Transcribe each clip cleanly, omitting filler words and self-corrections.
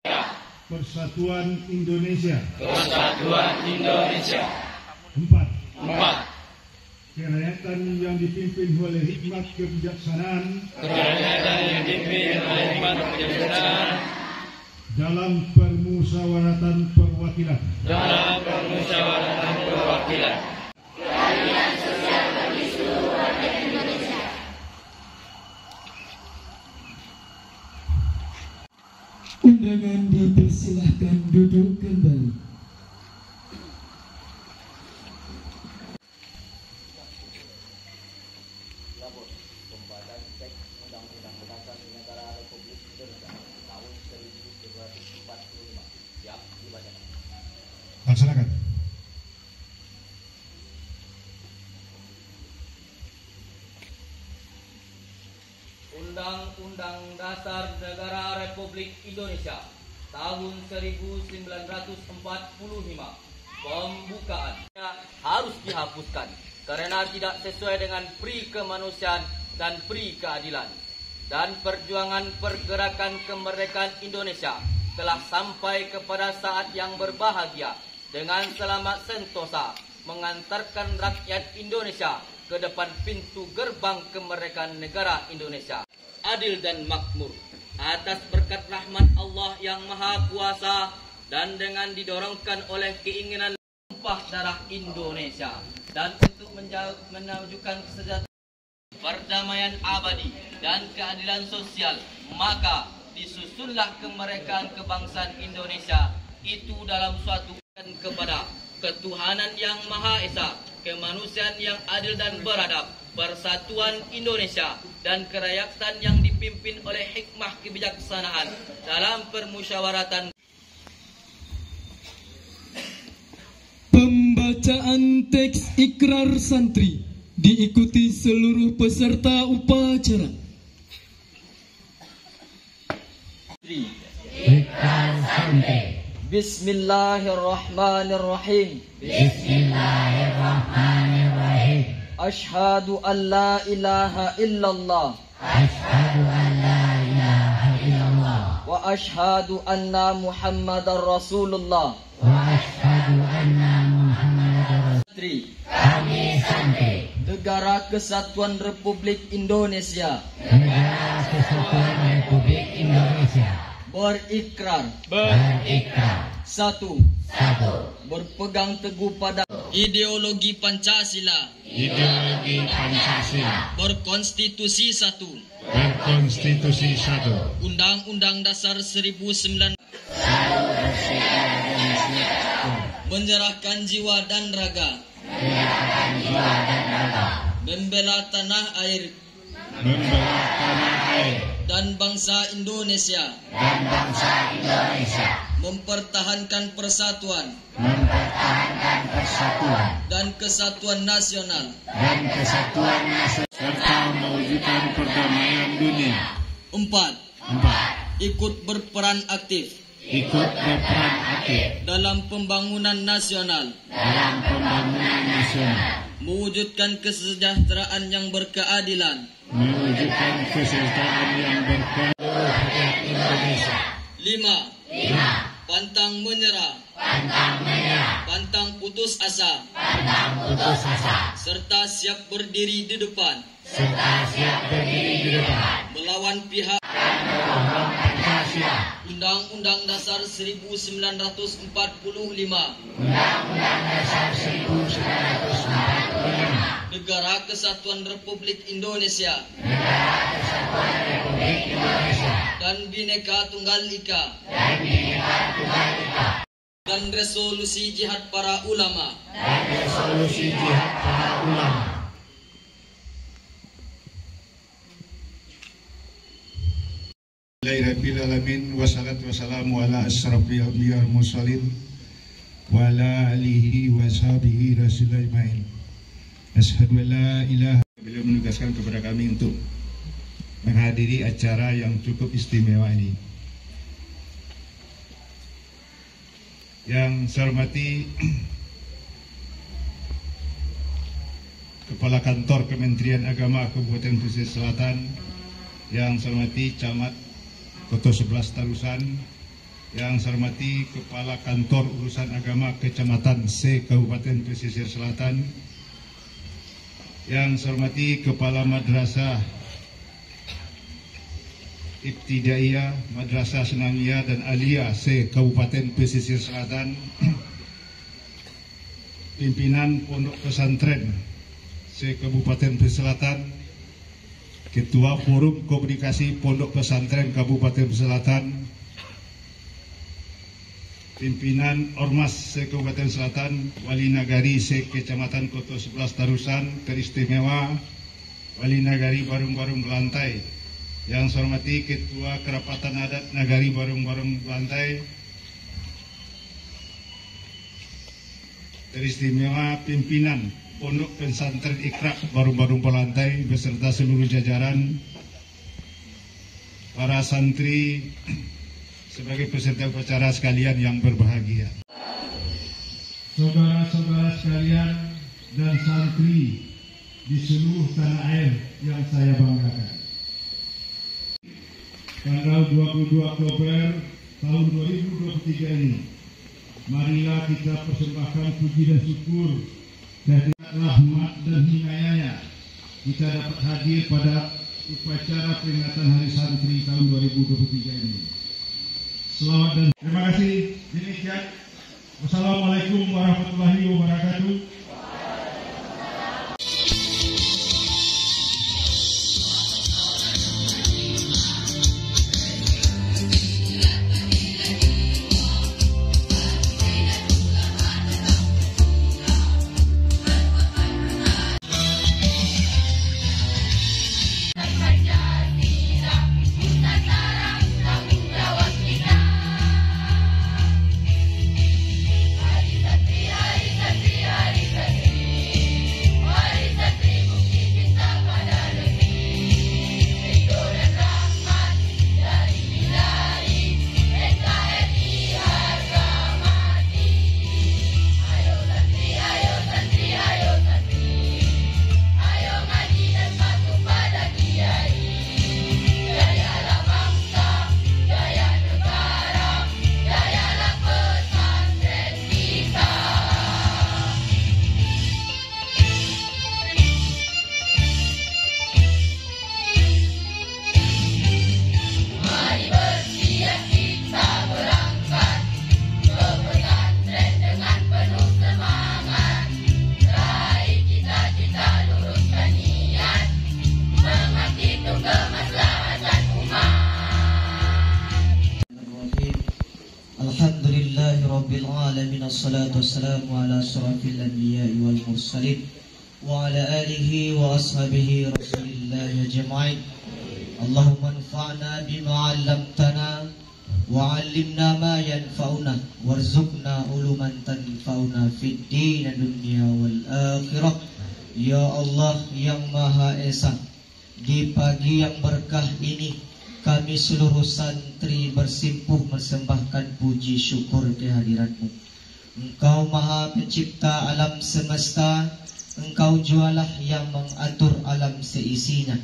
Persatuan Indonesia. Persatuan Indonesia. 4. Kerakyatan yang dipimpin oleh hikmat kebijaksanaan. Kerakyatan yang dipimpin oleh hikmat kebijaksanaan. Dalam permusyawaratan perwakilan. Dalam permusyawaratan perwakilan. Keadilan sosial bagi seluruh warga Indonesia. Undangan dipersilahkan duduk kembali. Pembahasan teks Undang-Undang Dasar Negara Republik Indonesia tahun 1945. Siap dibacakan. Laksanakan. Undang-Undang Dasar Negara Republik Indonesia tahun 1945. Pembukaannya harus dihapuskan karena tidak sesuai dengan pri kemanusiaan dan pri keadilan. Dan perjuangan pergerakan kemerdekaan Indonesia telah sampai kepada saat yang berbahagia dengan selamat sentosa mengantarkan rakyat Indonesia ke depan pintu gerbang kemerdekaan negara Indonesia adil dan makmur atas berkat rahmat Allah yang Maha Kuasa dan dengan didorongkan oleh keinginan tumpah darah Indonesia dan untuk menunjukkan kesejahteraan, perdamaian abadi dan keadilan sosial, maka disusunlah kemerdekaan kebangsaan Indonesia itu dalam suatu kepada ketuhanan yang Maha Esa, kemanusiaan yang adil dan beradab, persatuan Indonesia dan kerakyatan yang dipimpin oleh hikmah kebijaksanaan dalam permusyawaratan. Pembacaan teks ikrar santri diikuti seluruh peserta upacara. Ikrar santri. Bismillahirrahmanirrahim. Bismillahirrahmanirrahim. Asyhadu an la ilaha illallah. Asyhadu an la ilaha illallah. Wa asyhadu anna Muhammadar Rasulullah. Wa asyhadu anna Muhammadar Rasulullah. Kami santri Negara Kesatuan Republik Indonesia Negara Kesatuan Republik Indonesia berikrar. Satu, Berpegang teguh pada ideologi Pancasila. Berkonstitusi satu. Undang-Undang Dasar 1945. Menyerahkan jiwa dan raga. Membela tanah air. Dan bangsa Indonesia. Mempertahankan persatuan. Dan kesatuan nasional. Serta mewujudkan perdamaian dunia. 4. Ikut berperan aktif dalam pembangunan nasional. Mewujudkan kesejahteraan yang berkeadilan. 5. Pantang menyerah. Pantang putus asa. Serta siap berdiri di depan. Melawan pihak. Undang-Undang Dasar 1945. Negara Kesatuan Republik Indonesia. Dan Bhinneka Tunggal Ika. Dan resolusi jihad para ulama. Bismillahirrahmanirrahim. Wassalatu wassalamu ala asyrafil anbiya wal mursalin wa ala alihi wa sahbihi rasulillah ajmain. Asyhadu an la ilaha. Beliau menugaskan kepada kami untuk menghadiri acara yang cukup istimewa ini. Yang saya hormati Kepala Kantor Kementerian Agama Kabupaten Pesisir Selatan, yang saya hormati Camat Koto 11 Tarusan, Yang saya hormati Kepala Kantor Urusan Agama Kecamatan C Kabupaten Pesisir Selatan, yang saya hormati Kepala Madrasah Ibtidaiyah, Madrasah Sanawiyah dan Aliyah C Kabupaten Pesisir Selatan, pimpinan Pondok Pesantren C Kabupaten Pesisir Selatan, Ketua Forum Komunikasi Pondok Pesantren Kabupaten Pesisir Selatan, pimpinan Ormas C Kabupaten Selatan, Wali Nagari C Kecamatan Koto 11 Tarusan, teristimewa Wali Nagari Barung-Barung Belantai. Yang saya hormati Ketua Kerapatan Adat Nagari Barung-Barung Belantai, teristimewa pimpinan Pondok Pesantren Iqra Barung-Barung Belantai beserta seluruh jajaran, para santri sebagai peserta upacara sekalian yang berbahagia, saudara-saudara sekalian dan santri di seluruh tanah air yang saya banggakan. Tanggal 22 Oktober tahun 2023 ini, marilah kita persembahkan puji dan syukur dari rahmat dan hinayanya kita dapat hadir pada upacara peringatan Hari Santri tahun 2023 ini. Selamat dan terima kasih. Demikian. Wassalamualaikum warahmatullahi wabarakatuh. Alhamdulillahirabbil alamin, assalatu wassalamu ala asyrafil anbiya'i wal mursalin wa ala alihi wa ashabihi rasulillahi ajma'in. Allahumma anfa'na bima 'allamtana wa 'allimna ma yanfa'una warzuqna uluman tanfa'una fid din dunya wal akhirah. Ya Allah yang Maha Esa, di pagi yang berkah ini kami seluruh santri bersimpuh persembahkan puji syukur kehadiran-Mu. Engkau Maha Pencipta alam semesta, Engkau jualah yang mengatur alam seisinya,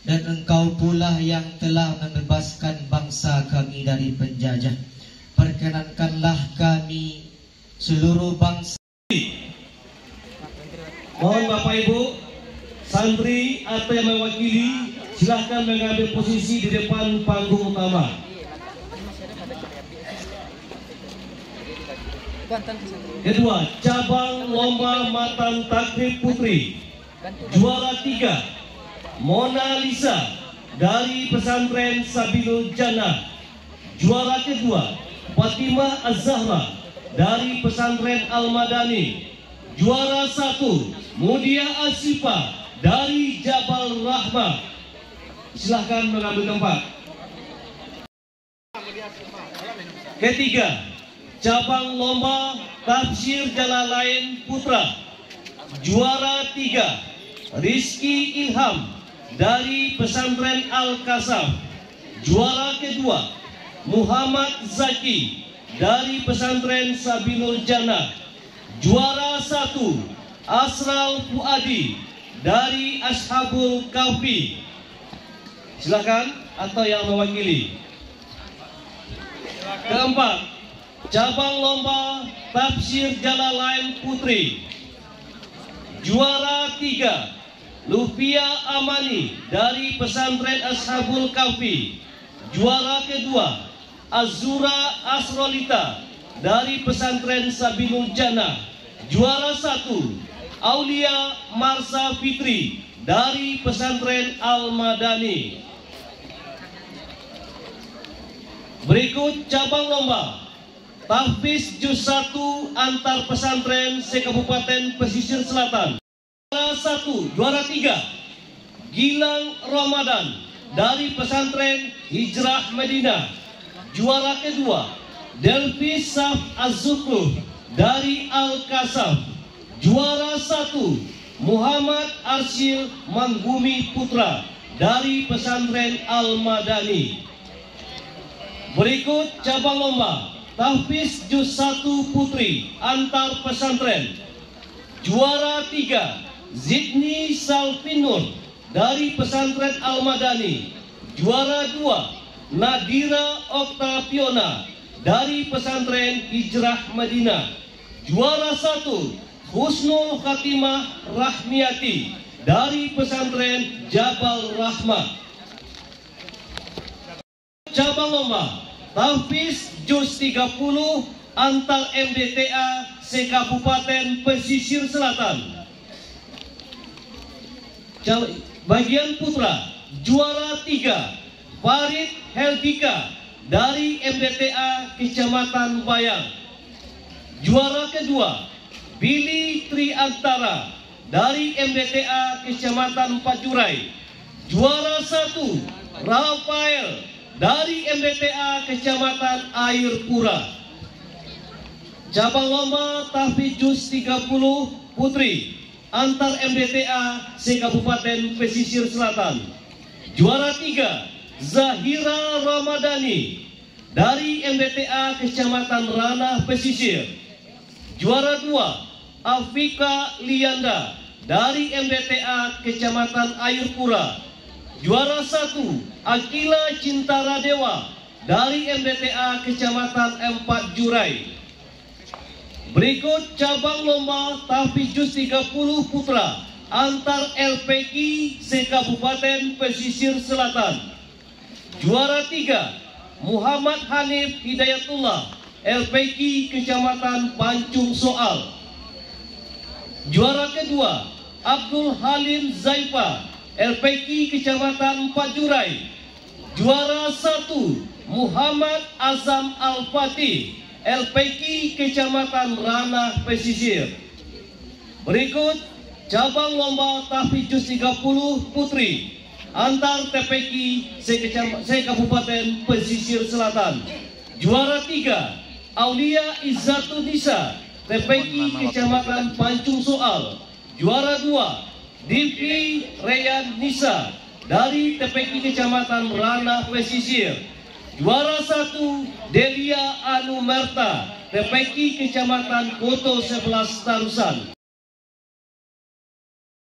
dan Engkau pula yang telah membebaskan bangsa kami dari penjajah. Perkenankanlah kami seluruh bangsa. Mohon Bapak Ibu, santri atau yang mewakili silahkan mengambil posisi di depan panggung utama. Kedua, cabang lomba matan takbir putri, juara 3 Mona Lisa dari pesantren Sabilul Jannah. Juara kedua Fatimah Az-Zahra dari pesantren Al-Madani. Juara 1 Mudia Asifa dari Jabal Rahmah. Silahkan mengambil tempat. Ketiga, cabang lomba tafsir Jalalain Putra. Juara 3 Rizky Ilham dari pesantren Al-Kasaf. Juara kedua Muhammad Zaki dari pesantren Sabilul Jannah. Juara 1 Asral Fuadi dari Ashabul Kahfi. Silakan, atau yang mewakili. Keempat, cabang lomba tafsir Jalalain Putri. Juara 3, Lufia Amani dari pesantren Ashabul Kahfi. Juara kedua, Azura Asrolita dari pesantren Sabilul Jannah. Juara 1, Aulia Marsa Fitri dari pesantren Al-Madani. Berikut cabang lomba tahfiz juz 1 antar pesantren se-Kabupaten Pesisir Selatan. Juara 3, Gilang Ramadan dari pesantren Hijrah Medina. Juara kedua, Delvis Saf Az-Zukruh dari Al-Kasaf. Juara 1, Muhammad Arsyil Manggumi Putra dari pesantren Al-Madani. Berikut cabang lomba tahfiz juz 1 putri antar pesantren. Juara 3, Zidni Salfinur dari pesantren Al-Madani. Juara 2, Nadira Oktaviona dari pesantren Hijrah Madinah. Juara 1, Husnul Khatimah Rahmiati dari pesantren Jabal Rahmah. Cabang lomba tahfiz juz 30 antar MDTA se-Kabupaten Pesisir Selatan. Bagian putra, juara 3, Farid Helvika dari MDTA Kecamatan Bayang. Juara kedua, Billy Triantara dari MDTA Kecamatan Pajurai. Juara 1, Rafael dari MDTA Kecamatan Air Pura. Cabang lomba tahfiz juz 30 putri antar MDTA se-Kabupaten Pesisir Selatan. Juara 3, Zahira Ramadhani dari MDTA Kecamatan Ranah Pesisir. Juara 2, Afika Lianda dari MDTA Kecamatan Air Pura. Juara 1, Akila Cintaradewa dari MDTA Kecamatan Empat Jurai. Berikut cabang lomba tahfiz juz 30 putra antar LPK se-Kabupaten Pesisir Selatan. Juara 3, Muhammad Hanif Hidayatullah LPK Kecamatan Pancung Soal. Juara kedua, Abdul Halim Zaifa LPK Kecamatan Empat Jurai. Juara 1, Muhammad Azam Al-Fatih LPK Kecamatan Ranah Pesisir. Berikut cabang lomba tahfiz juz 30 putri antar TPK se-Kabupaten Pesisir Selatan. Juara 3, Aulia Izzatun Nisa TPK Kecamatan Pancung Soal. Juara 2, Divi Reyan Nisa dari TPK Kecamatan Ranah Pesisir. Juara 1, Delia Anumerta TPK Kecamatan Koto 11 Tarusan.